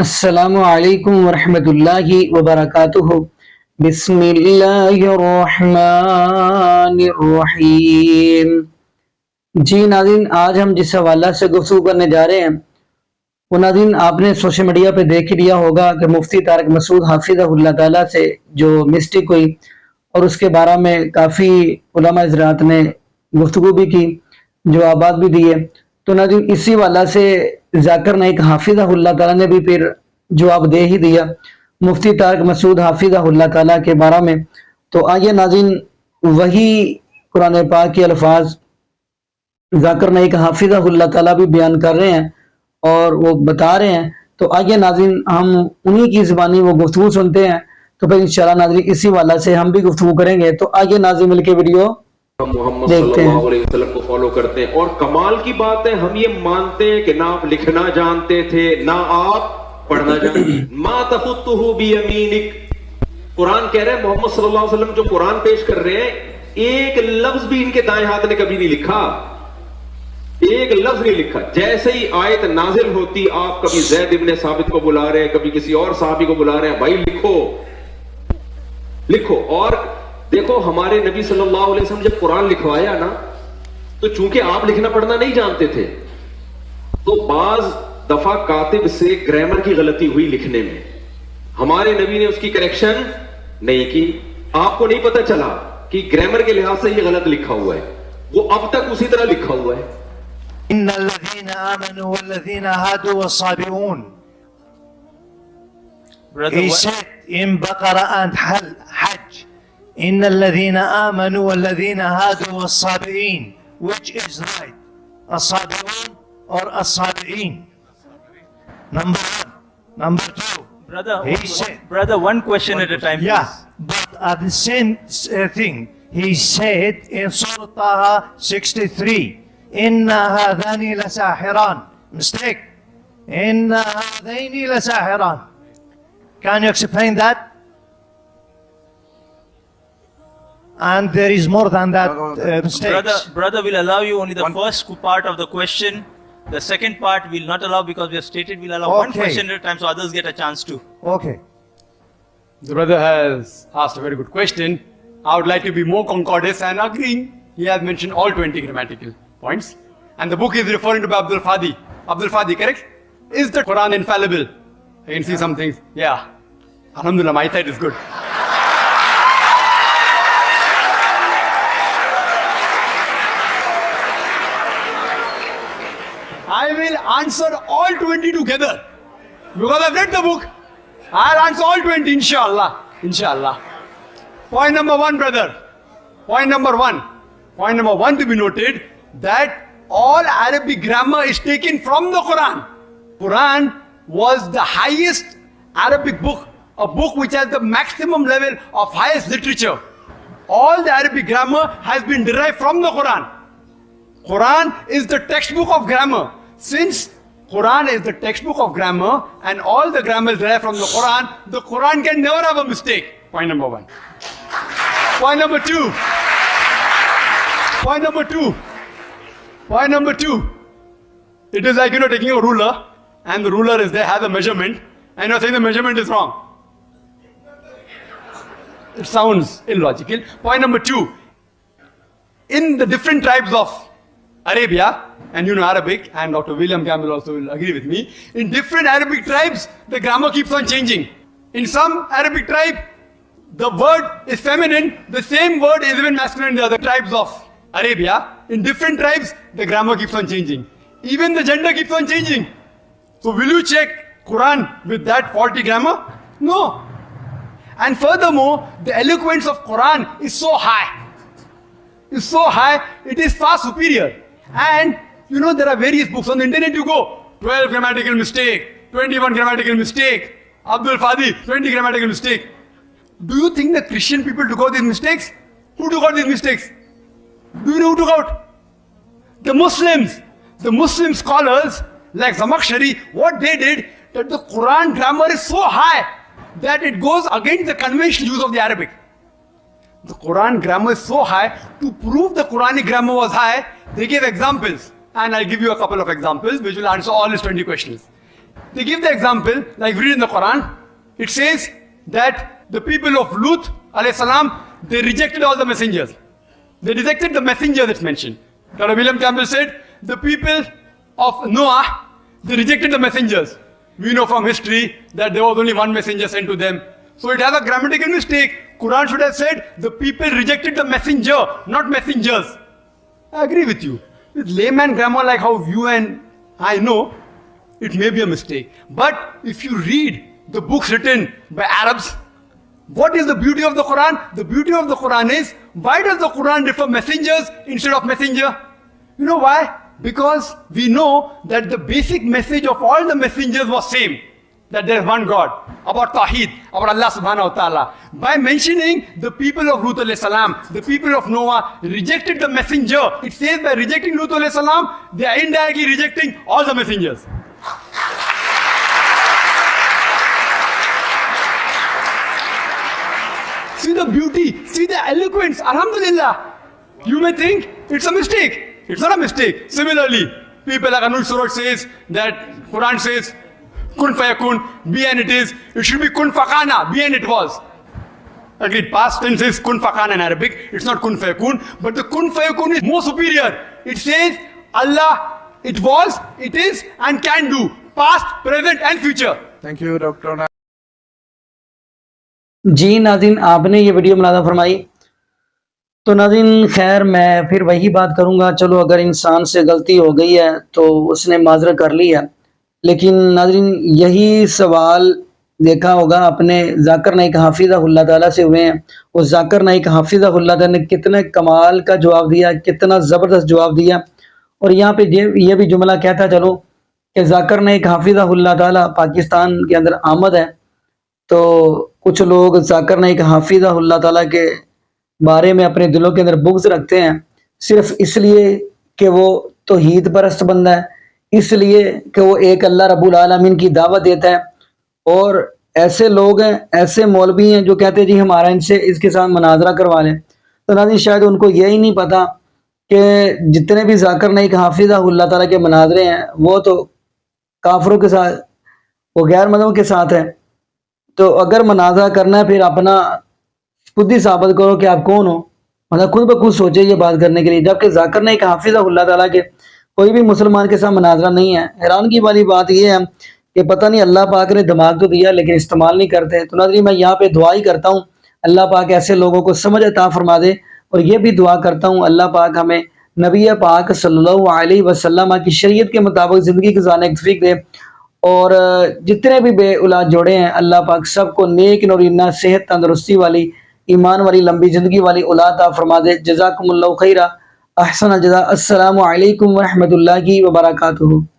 अस्सलामु अलैकुम वरहमतुल्लाहि वबरकातुहू। बिस्मिल्लाहिर्रहमानिर्रहीम। जी नाज़रीन, आज हम जिस हवाला से गुफ्तगू करने जा रहे हैं वो नाज़रीन आपने सोशल मीडिया पे देख ही लिया होगा कि मुफ्ती तारिक मसूद हाफिज़हुल्लाह ताला से जो मिस्टेक हुई और उसके बारे में काफ़ी उलमा हज़रात ने गुफ्तगू भी की, जवाबात भी दिए। तो नाज़रीन इसी हवाला से जाकिर नाइक हाफिज़हुल्लाह ताला ने भी फिर जवाब दे ही दिया मुफ्ती तारिक मसूद हाफिज़हुल्लाह ताला के बारे में। तो आइए नाज़रीन वही कुरान पाक के अल्फाज जाकिर नाइक हाफिज़हुल्लाह ताला भी बयान कर रहे हैं और वो बता रहे हैं। तो आइए नाज़रीन हम उन्हीं की ज़बानी वो गुफ्तगू सुनते हैं। तो फिर इंशाल्लाह नाज़रीन इसी वाला से हम भी गुफ्तगू करेंगे। तो आइए नाज़रीन मिलके वीडियो मोहम्मद देखते हैं। सल्लल्लाहु अलैहि वसल्लम को फॉलो करते हैं। और कमाल की बात है, हम ये मानते हैं कि ना आप लिखना जानते थे ना आप पढ़ना जानते। मा तखुत्तुहु बियमीनिक, कुरान कह रहे हैं मोहम्मद सल्लल्लाहु अलैहि वसल्लम जो कुरान पेश कर रहे हैं एक लफ्ज भी इनके दाएं हाथ ने कभी नहीं लिखा, एक लफ्ज नहीं लिखा। जैसे ही आयत नाजिल होती आप कभी ज़ैद इब्ने साबित को बुला रहे हैं, कभी किसी और साहबी को बुला रहे हैं, भाई लिखो लिखो। और देखो हमारे नबी सल्लल्लाहु अलैहि वसल्लम जब कुरान लिखवाया ना, तो चूंकि आप लिखना पढ़ना नहीं जानते थे तो बाज दफा कातिब से ग्रामर की गलती हुई लिखने में, हमारे नबी ने उसकी करेक्शन नहीं की। आपको नहीं पता चला कि ग्रामर के लिहाज से ये गलत लिखा हुआ है, वो अब तक उसी तरह लिखा हुआ है। इन्नल्लज़ीना आमनू वल्लज़ीना Hatu वस्साबिऊन। He said in Baqarah and Hajj, Innalladhina amanu walladhina hadu was-sabi'in. Which is right? As-sabi'un or as-sabi'in? Number one. Number two. Brother, one question at a time, please. Yeah, but at the same thing, he said in Surah Taha 63, Inna hadhani lasahiran. Mistake. Inna hadhani lasahiran. Can you explain that? And there is more than that mistakes. Brother will allow you only the first part of the question. The second part will not allow because we have stated we'll allow one question at a time so others get a chance to. Okay. The brother has asked a very good question. I would like to be more concordant and agreeing. He has mentioned all 20 grammatical points. And the book is referring to Abdul Fadi. Abdul Fadi, correct? Is the Quran infallible? I can see some things. Yeah. Alhamdulillah, my side is good. I will answer all 20 together. Because I've read the book. I'll answer all 20, inshallah. Inshallah. Point number one, brother. Point number one. Point number one to be noted that all Arabic grammar is taken from the Quran. Quran was the highest Arabic book, a book which has the maximum level of highest literature. All the Arabic grammar has been derived from the Quran. Quran is the textbook of grammar. Since Quran is the textbook of grammar and all the grammar is derived from the Quran can never have a mistake. Point number one. Point number two. Point number two. Point number two. It is like, taking a ruler and the ruler is there, has a measurement, and you're saying the measurement is wrong. It sounds illogical. Point number two. In the different tribes of Arabia, and Arabic, and Dr. William Campbell also will agree with me, in different Arabic tribes, the grammar keeps on changing. In some Arabic tribe, the word is feminine, the same word is even masculine in the other tribes of Arabia. In different tribes, the grammar keeps on changing. Even the gender keeps on changing. So will you check Quran with that faulty grammar? No. And furthermore, the eloquence of Quran is so high. It's so high, it is far superior. And there are various books on the internet. You go 12 grammatical mistake, 21 grammatical mistake, Abdul Fadi 20 grammatical mistake. Do you think the Christian people took out these mistakes? Who took out these mistakes? Do you know who took out? The Muslims. The Muslim scholars like Zamakhshari, what they did, that the Quran grammar is so high that it goes against the conventional use of the Arabic. The Quran grammar is so high, to prove the Quranic grammar was high, they gave examples. And I'll give you a couple of examples which will answer all his 20 questions. they give the example, like we read in the Quran, it says that the people of Lut alayhi salam, they rejected all the messengers. They rejected the messenger that's mentioned. Dr. William Campbell said, the people of Noah, they rejected the messengers. We know from history that there was only one messenger sent to them. So it has a grammatical mistake. Quran should have said, the people rejected the messenger, not messengers. I agree with you. With layman grammar like how you and I know, it may be a mistake. But if you read the books written by Arabs, what is the beauty of the Quran? The beauty of the Quran is, why does the Quran refer messengers instead of messenger? You know why? Because we know that the basic message of all the messengers was same. That there is one God, about Tawheed, about Allah subhanahu wa ta'ala. By mentioning the people of Lut alayhi salam, the people of Noah rejected the messenger. It says by rejecting Lut alayhi salam, they are indirectly rejecting all the messengers. See the beauty, see the eloquence, alhamdulillah. You may think it's a mistake. It's not a mistake. Similarly, people like Anuj Suraj says that Quran says, kun fayakun, be and it is. It should be kun fakana, be and it was. Agreed, past tense is kun fakana in Arabic. It's not kun fayakun. But the kun fayakun is more superior. It says, Allah, it was, it is, and can do. Past, present, and future. Thank you, Dr. جی ناظرین آپ نے یہ video ملاحظہ فرمائی تو ناظرین خیر میں پھر وہی بات کروں گا. چلو اگر انسان سے غلطی ہو گئی ہے تو اس نے معذرت کر لی ہے, لیکن ناظرین یہی سوال دیکھا ہوگا اپنے ذاکر نائک حافظہ اللہ تعالیٰ سے ہوئے ہیں. وہ ذاکر نائک حافظہ اللہ تعالیٰ نے کتنے کمال کا جواب دیا, کتنا زبردست جواب دیا. اور یہاں پہ یہ بھی جملہ کہتا چلو کہ ذاکر نائک حافظہ اللہ تعالیٰ پاکستان کے اندر آمد ہے, تو کچھ لوگ ذاکر نائک حافظہ اللہ تعالیٰ کے بارے میں اپنے دلوں کے اندر بغض رکھتے ہیں صرف اس لیے کہ وہ توحید پرست بندہ ہے, اس لیے کہ وہ ایک اللہ رب العالمین کی دعوت دیتا ہے. اور ایسے لوگ ہیں, ایسے مولوی ہیں جو کہتے ہیں جی ہمارا اس کے ساتھ مناظرہ کروا لیں. تو ناظرین شاید ان کو یہی نہیں پتا کہ جتنے بھی ذاکر نائک حافظہ اللہ تعالیٰ کے مناظرے ہیں وہ تو کافروں کے ساتھ, وہ غیر مذہب کے ساتھ ہے. تو اگر مناظرہ کرنا ہے پھر اپنا خود ہی ثابت کرو کہ آپ کون ہو, مطلب خود بخود سوچے یہ بات کرنے کے لیے. جبکہ ذاکر نائک حافظہ اللہ تعالیٰ کے کوئی بھی مسلمان کے ساتھ مناظرہ نہیں ہے. حیرانگی والی بات یہ ہے کہ پتہ نہیں اللہ پاک نے دماغ تو دیا لیکن استعمال نہیں کرتے. تو ناظرین میں یہاں پہ دعا ہی کرتا ہوں اللہ پاک ایسے لوگوں کو سمجھ عطا فرما دے, اور یہ بھی دعا کرتا ہوں اللہ پاک ہمیں نبی پاک صلی اللہ علیہ وسلم کی شریعت کے مطابق زندگی گزارنے کی توفیق دے. اور جتنے بھی بے اولاد جوڑے ہیں اللہ پاک سب کو نیک نورینہ صحت تندرستی والی ایمان والی لمبی زندگی والی اولاد عطا فرما دے. جزاکم اللہ خیرہ, احسن الجزاء. السلام علیکم ورحمۃ اللہ وبرکاتہ.